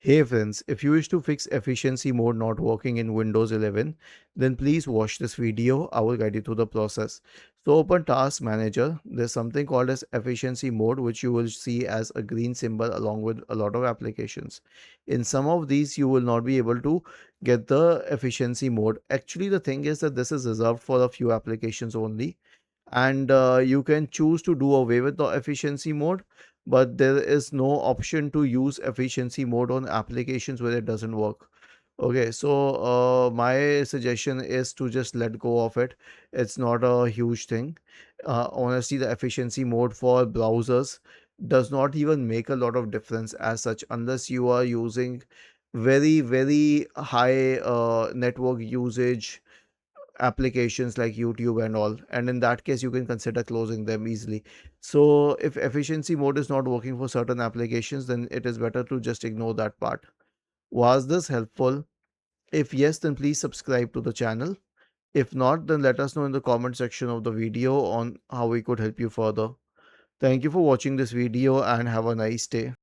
Hey friends, if you wish to fix efficiency mode not working in Windows 11, then please watch this video. I will guide you through the process. So open Task Manager. There's something called as efficiency mode, which you will see as a green symbol along with a lot of applications. In some of these, you will not be able to get the efficiency mode. Actually, the thing is that this is reserved for a few applications only, and you can choose to do away with the efficiency mode, but there is no option to use efficiency mode on applications where it doesn't work. Okay, so my suggestion is to just let go of it. It's not a huge thing. Honestly, the efficiency mode for browsers does not even make a lot of difference as such, unless you are using very high network usage applications like YouTube and all, and in that case you can consider closing them easily. So if efficiency mode is not working for certain applications, then it is better to just ignore that part. Was this helpful? If yes, then please subscribe to the channel. If not, then let us know in the comment section of the video on how we could help you further. Thank you for watching this video and have a nice day.